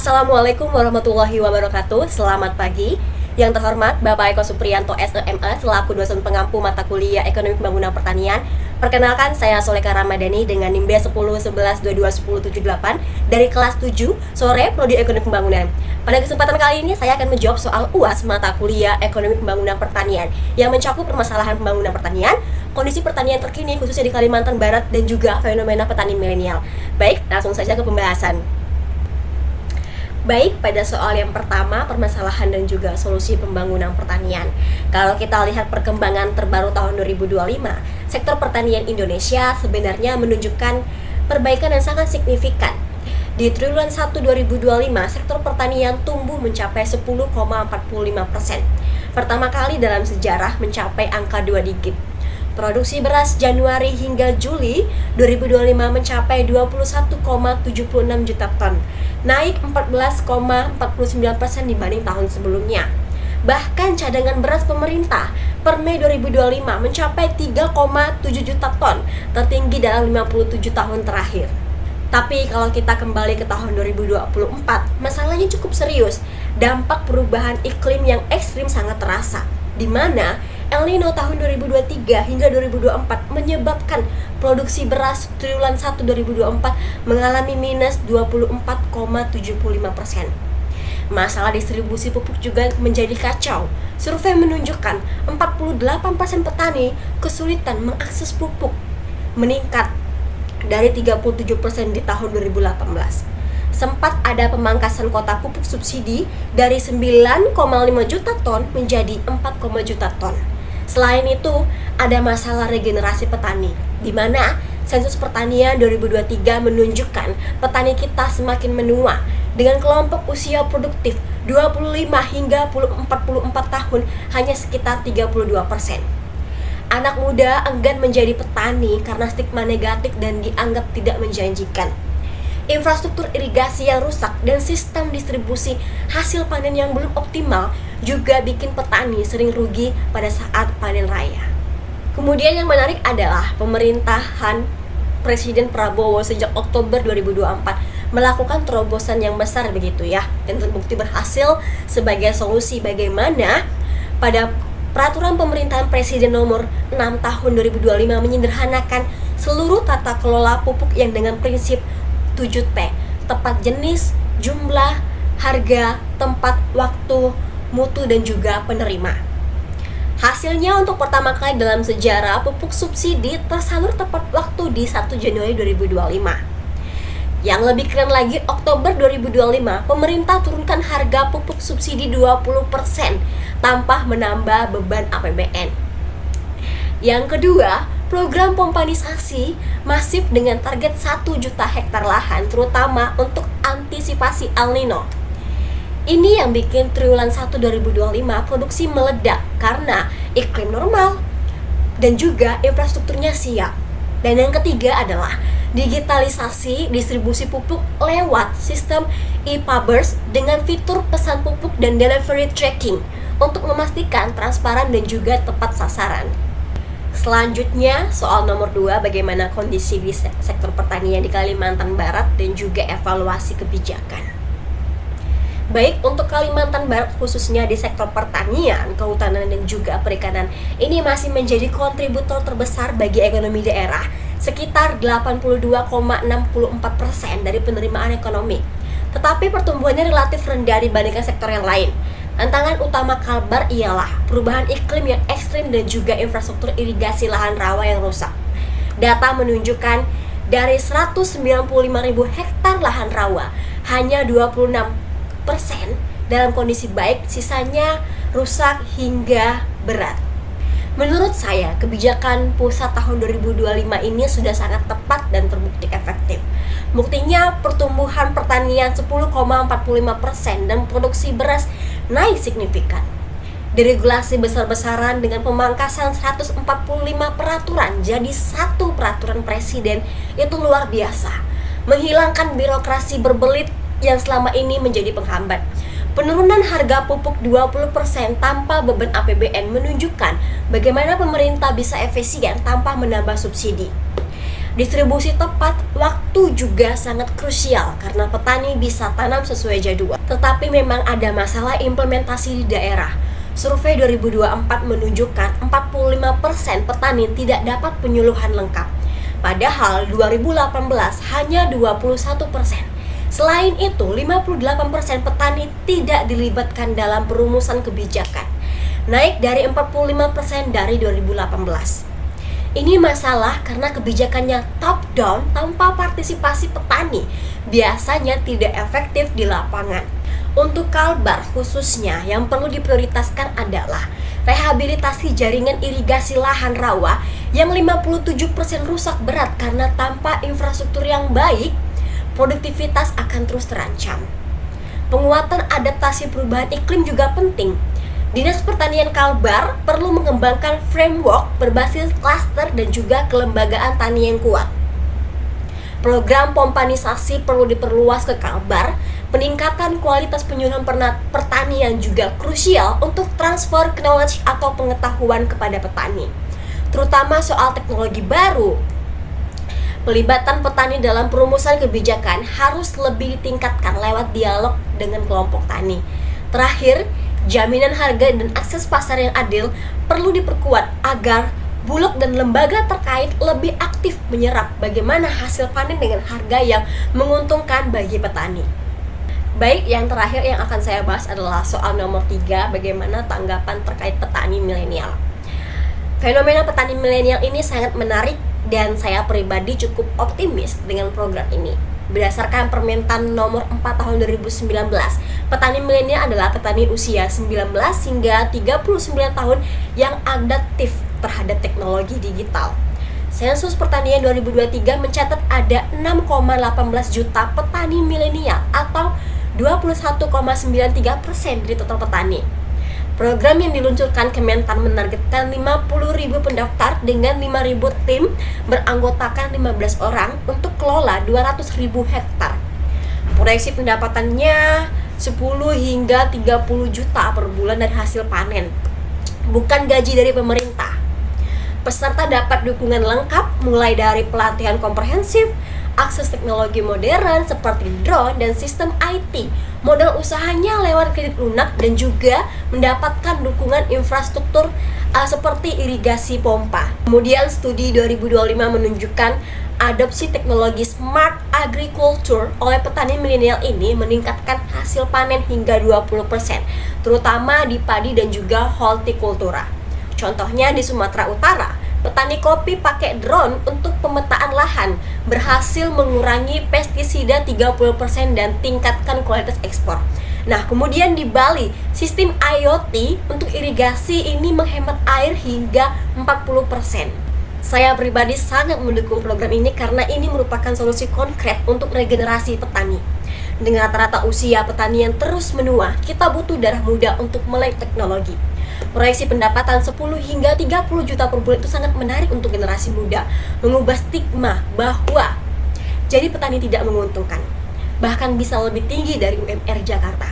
Assalamualaikum warahmatullahi wabarakatuh. Selamat pagi. Yang terhormat Bapak Eko Supriyanto SEMA selaku dosen pengampu mata kuliah Ekonomi Pembangunan Pertanian. Perkenalkan, saya Soleka Ramadhani dengan NIM B1011221078 dari kelas 7 sore Prodi Ekonomi Pembangunan. Pada kesempatan kali ini saya akan menjawab soal UAS mata kuliah Ekonomi Pembangunan Pertanian yang mencakup permasalahan pembangunan pertanian, kondisi pertanian terkini khususnya di Kalimantan Barat dan juga fenomena petani milenial. Baik, langsung saja ke pembahasan. Baik, pada soal yang pertama, permasalahan dan juga solusi pembangunan pertanian. Kalau kita lihat perkembangan terbaru tahun 2025, sektor pertanian Indonesia sebenarnya menunjukkan perbaikan yang sangat signifikan. Di triwulan 1 2025, sektor pertanian tumbuh mencapai 10,45%. Pertama kali dalam sejarah mencapai angka 2 digit. Produksi beras Januari hingga Juli 2025 mencapai 21,76 juta ton, naik 14,49% dibanding tahun sebelumnya. Bahkan cadangan beras pemerintah per Mei 2025 mencapai 3,7 juta ton, tertinggi dalam 57 tahun terakhir. Tapi kalau kita kembali ke tahun 2024, masalahnya cukup serius. Dampak perubahan iklim yang ekstrim sangat terasa, di mana El Nino tahun 2023 hingga 2024 menyebabkan produksi beras triwulan 1 2024 mengalami minus 24,75%. Masalah distribusi pupuk juga menjadi kacau. Survei menunjukkan 48% petani kesulitan mengakses pupuk, meningkat dari 37% di tahun 2018. Sempat ada pemangkasan kuota pupuk subsidi dari 9,5 juta ton menjadi 4, juta ton. Selain itu, ada masalah regenerasi petani, di mana sensus pertanian 2023 menunjukkan petani kita semakin menua dengan kelompok usia produktif 25 hingga 44 tahun hanya sekitar 32%. Anak muda enggan menjadi petani karena stigma negatif dan dianggap tidak menjanjikan. Infrastruktur irigasi yang rusak dan sistem distribusi hasil panen yang belum optimal juga bikin petani sering rugi pada saat panen raya. Kemudian yang menarik adalah pemerintahan Presiden Prabowo sejak Oktober 2024 melakukan terobosan yang besar begitu ya, dan terbukti berhasil sebagai solusi bagaimana pada Peraturan Pemerintahan Presiden nomor 6 tahun 2025 menyederhanakan seluruh tata kelola pupuk yang dengan prinsip 7T, tepat jenis, jumlah, harga, tempat, waktu, mutu, dan juga penerima. Hasilnya untuk pertama kali dalam sejarah pupuk subsidi tersalur tepat waktu di 1 Januari 2025. Yang lebih keren lagi, Oktober 2025, pemerintah turunkan harga pupuk subsidi 20% tanpa menambah beban APBN. Yang kedua, program pompanisasi masif dengan target 1 juta hektar lahan terutama untuk antisipasi El Nino. Ini yang bikin triwulan 1 2025 produksi meledak karena iklim normal dan juga infrastrukturnya siap. Dan yang ketiga adalah digitalisasi distribusi pupuk lewat sistem e-pabers dengan fitur pesan pupuk dan delivery tracking untuk memastikan transparan dan juga tepat sasaran. Selanjutnya, soal nomor 2, bagaimana kondisi di sektor pertanian di Kalimantan Barat dan juga evaluasi kebijakan. Baik, untuk Kalimantan Barat khususnya di sektor pertanian, kehutanan dan juga perikanan, ini masih menjadi kontributor terbesar bagi ekonomi daerah, sekitar 82,64% dari penerimaan ekonomi. Tetapi pertumbuhannya relatif rendah dibandingkan sektor yang lain. Tantangan utama Kalbar ialah perubahan iklim yang ekstrim dan juga infrastruktur irigasi lahan rawa yang rusak. Data menunjukkan dari 195.000 hektar lahan rawa, hanya 26% dalam kondisi baik, sisanya rusak hingga berat. Menurut saya, kebijakan pusat tahun 2025 ini sudah sangat tepat dan terbukti efektif. Buktinya pertumbuhan pertanian 10,45% dan produksi beras naik signifikan. Deregulasi besar-besaran dengan pemangkasan 145 peraturan jadi 1 peraturan presiden itu luar biasa. Menghilangkan birokrasi berbelit yang selama ini menjadi penghambat. Penurunan harga pupuk 20% tanpa beban APBN menunjukkan bagaimana pemerintah bisa efisien tanpa menambah subsidi. Distribusi tepat waktu juga sangat krusial karena petani bisa tanam sesuai jadwal. Tetapi memang ada masalah implementasi di daerah. Survei 2024 menunjukkan 45% petani tidak dapat penyuluhan lengkap. Padahal 2018 hanya 21%. Selain itu, 58% petani tidak dilibatkan dalam perumusan kebijakan, naik dari 45% dari 2018. Ini masalah karena kebijakannya top down tanpa partisipasi petani, biasanya tidak efektif di lapangan. Untuk Kalbar khususnya, yang perlu diprioritaskan adalah rehabilitasi jaringan irigasi lahan rawa yang 57% rusak berat karena tanpa infrastruktur yang baik, produktivitas akan terus terancam. Penguatan adaptasi perubahan iklim juga penting. Dinas Pertanian Kalbar perlu mengembangkan framework berbasis klaster dan juga kelembagaan tani yang kuat. Program pompanisasi perlu diperluas ke Kalbar. Peningkatan kualitas penyuluhan pertanian juga krusial untuk transfer knowledge atau pengetahuan kepada petani, terutama soal teknologi baru. Pelibatan petani dalam perumusan kebijakan harus lebih ditingkatkan lewat dialog dengan kelompok tani. Terakhir, jaminan harga dan akses pasar yang adil perlu diperkuat agar Bulog dan lembaga terkait lebih aktif menyerap bagaimana hasil panen dengan harga yang menguntungkan bagi petani. Baik, yang terakhir yang akan saya bahas adalah soal nomor 3, bagaimana tanggapan terkait petani milenial. Fenomena petani milenial ini sangat menarik dan saya pribadi cukup optimis dengan program ini. Berdasarkan Permentan nomor 4 tahun 2019, petani milenial adalah petani usia 19 hingga 39 tahun yang adaptif terhadap teknologi digital. Sensus Pertanian 2023 mencatat ada 6,18 juta petani milenial atau 21,93% dari total petani. Program yang diluncurkan Kementan menargetkan 50.000 pendaftar dengan 5.000 tim beranggotakan 15 orang untuk kelola 200.000 hektar. Proyeksi pendapatannya 10 hingga 30 juta per bulan dari hasil panen, bukan gaji dari pemerintah. Peserta dapat dukungan lengkap mulai dari pelatihan komprehensif, akses teknologi modern seperti drone dan sistem IT, modal usahanya lewat kredit lunak dan juga mendapatkan dukungan infrastruktur seperti irigasi pompa. Kemudian studi 2025 menunjukkan adopsi teknologi smart agriculture oleh petani milenial ini meningkatkan hasil panen hingga 20%, terutama di padi dan juga hortikultura. Contohnya di Sumatera Utara, petani kopi pakai drone untuk pemetaan lahan, berhasil mengurangi pestisida 30% dan tingkatkan kualitas ekspor. Nah, kemudian di Bali, sistem IoT untuk irigasi ini menghemat air hingga 40%. Saya pribadi sangat mendukung program ini karena ini merupakan solusi konkret untuk regenerasi petani. Dengan rata-rata usia petani yang terus menua, kita butuh darah muda untuk melek teknologi. Proyeksi pendapatan 10 hingga 30 juta per bulan itu sangat menarik untuk generasi muda, mengubah stigma bahwa jadi petani tidak menguntungkan, bahkan bisa lebih tinggi dari UMR Jakarta.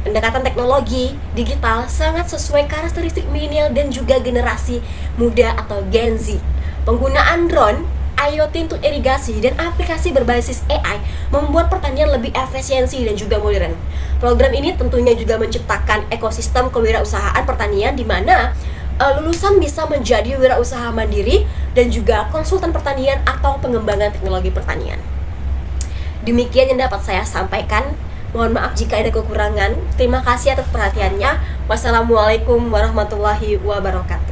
Pendekatan teknologi digital sangat sesuai karakteristik milenial dan juga generasi muda atau Gen Z. Penggunaan drone, IoT untuk irigasi, dan aplikasi berbasis AI membuat pertanian lebih efisiensi dan juga modern. Program ini tentunya juga menciptakan ekosistem kewirausahaan pertanian di mana lulusan bisa menjadi wirausaha mandiri dan juga konsultan pertanian atau pengembangan teknologi pertanian. Demikian yang dapat saya sampaikan. Mohon maaf jika ada kekurangan. Terima kasih atas perhatiannya. Wassalamualaikum warahmatullahi wabarakatuh.